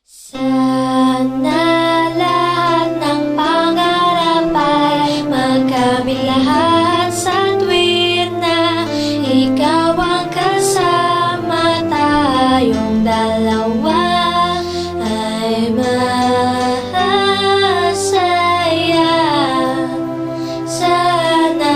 Sana lahat ng pangarap ay magkamit lahat sa tuwir na ikaw ang kasama, tayong dalawa ay masaya. Sana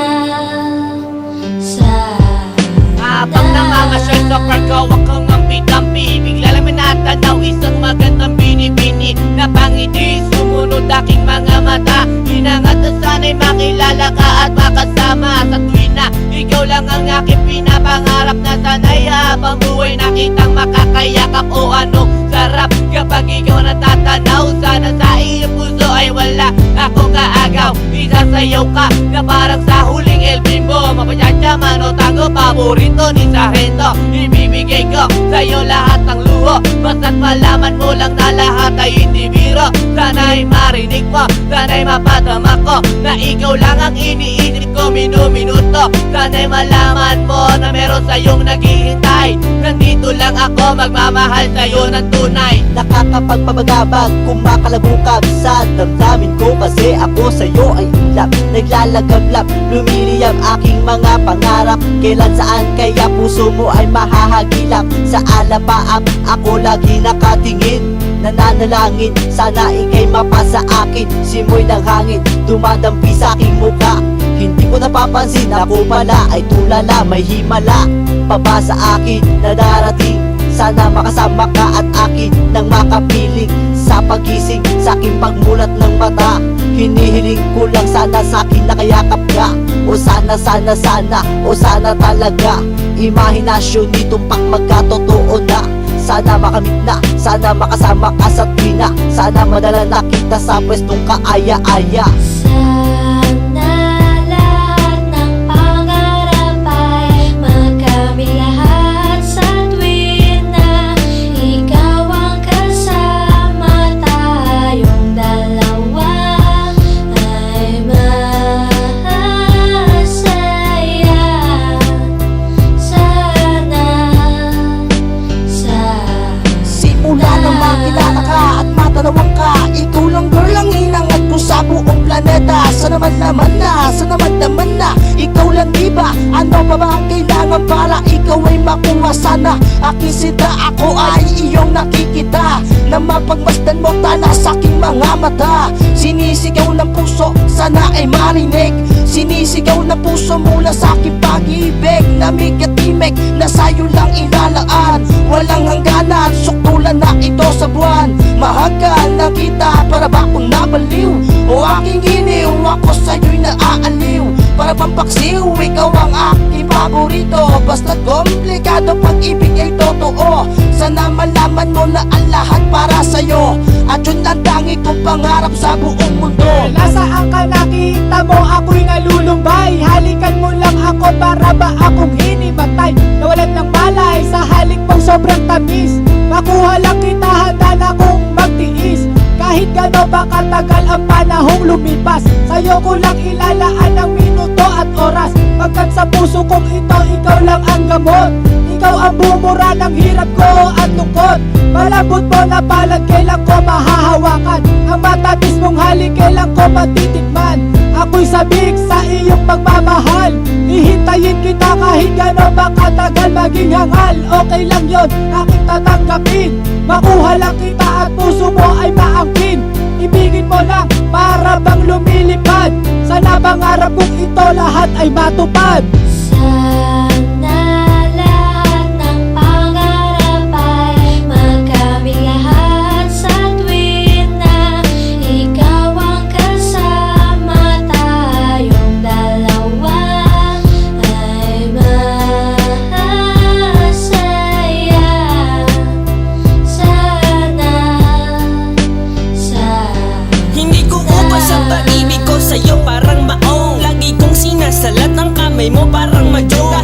Habang namamasyal sa parko, ako ang pitampi. Bigla lang may natanaw isang magandang bini-bini na pangiti, sumunod aking mga mata. Hinangat na sana'y makilala ka at makasama sa tuwin na ikaw lang ang aking pinapangarap. Na sana'y habang buhay nakitang makakayakap. O anong sarap kapag ikaw natatanaw. Sana sa iyong puso ay wala akong kaagaw. Isasayaw ka na parang sa huling El Bimbo. Mapachachyaman o tango, paborito ni Sargento. Ibibigay ko sa'yo lahat ng luho, basta't malaman mo lang na lahat ay hindi biro. Sana'y marinig mo, sana'y mapadama ko na ikaw lang ang iniisip ko minuminuto. Sana'y malaman mo na meron sa'yong naghihintay. Nandito lang ako magmamahal sa'yo ng tunay. Nakakapagpabagabag, kumakalabukab sa damdamin ko. Kasi ako sa'yo ay ulap, naglalagablap, lumiliyab aking mga pangarap. Kailan saan kaya puso mo ay mahahagilap. Sa alapaap ako lagi nakatingin, nananalangin sana ika'y mapasa akin. Simoy ng hangin dumadampi sa aking muka. Hindi ko napapansin ako pala ay tulala, may himala pa sa akin na darating. Sana makasama ka at akin nang makapiling sa pagising, sa aking pagmulat ng mata. Hinihiling ko lang sana sa akin nakayakap ka. O sana, o sana talaga. Imahinasyon nitong magkatotoo na. Sana makamit na, sana makasama ka sa tuwina. Sana madala na kita sa pwestong kaaya-aya. Sana lahat ng pangarap ay magkamit lahat sa tuwir na ikaw ang kasama, tayong dalawa ay masaya. Simula nang makilala ka at matanawang ka, ikaw lang girl ang hinangat ko sa buong planeta. Sana naman na ikaw lang diba? Ano pa ba ang kailangan para ikaw ay makuha? Sana aking sinta, ako ay iyong nakikita, na mapagmasdan mo tala sa aking mga mata. Sinisigaw ng puso, sana ay marinig. Sinisigaw ng puso mula sa aking pag-ibig. Namig at timig na sa'yo lang ilalaan. Walang hangganan, suktulan na ito sa buwan. Mahagkan na kita, para ba akong nabaliw? O aking giniw, ako sa'yo'y naaaliw. Para bang paksiw, ikaw ang aking paborito. Basta't komplikado, pag-ibig ay totoo. Sana malaman mo na ang lahat para sa'yo, at yun ang tangi kong pangarap sa buong mundo. Nasaan ka, nakita mo ako'y nalulumbay. Halikan mo lang ako, para ba akong hinimatay? Nawalan ng malay sa halik mong sobrang tamis. Makuha lang kita, handa na kong magtiis. Kahit gano ba katagal ang panahong lumipas, sa'yo ko lang ilalaan ang minuto at oras. Pagkat sa puso kong ito, ikaw lang ang gamot. Ikaw ang bumura ng hirap ko at lungkot. Malambot mo na palad, kailan ko mahahawakan. Ang matatis mong halik, kailan ko matitikman. Ako'y sabik sa iyong pagmamahal. Hihintayin kita kahit gano ba katagal, maging hangal. Okay lang yon, aking tatanggapin. Makuha lang kita at puso mo ay maangkin. Ibigin mo lang, para bang lumilipad. Sana pangarap kong ito lahat ay matupad. Sana lahat ng pangarap ay magkamit lahat sa tuwir na ikaw ang kasama, tayong dalawa ay masaya. Hindi ko ubas ang pag-ibig ko sa'yo, parang maong. Lagi kong sinasalat ng kamay mo, parang majong.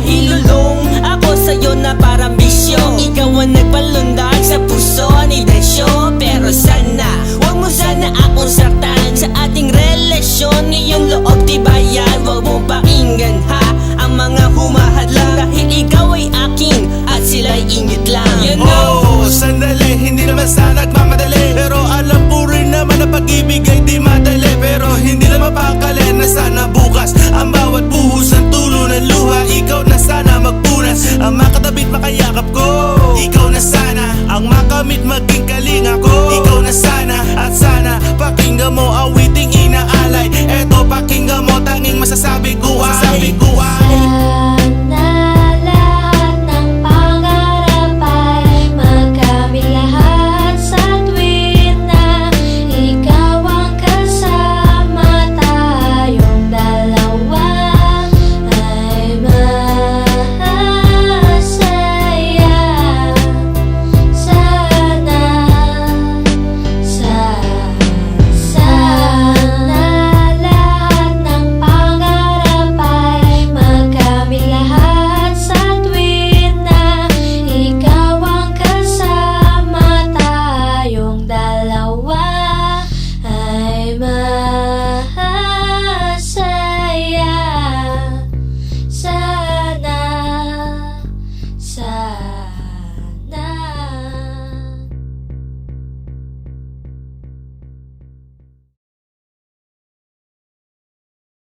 nagmamadali. Pero alam ko rin naman na pag-ibig ay di madali. Pero hindi na mapakali na sana bukas ang bawat buhos ng tulo ng luha. Ikaw na sana magpunas, ang makatabit makayakap ko. Ikaw na sana ang makamit maging kalinga ko. Ikaw na sana at sana pakinggan mo awiting inaalay. Eto pakinggan mo tanging masasabi ko ay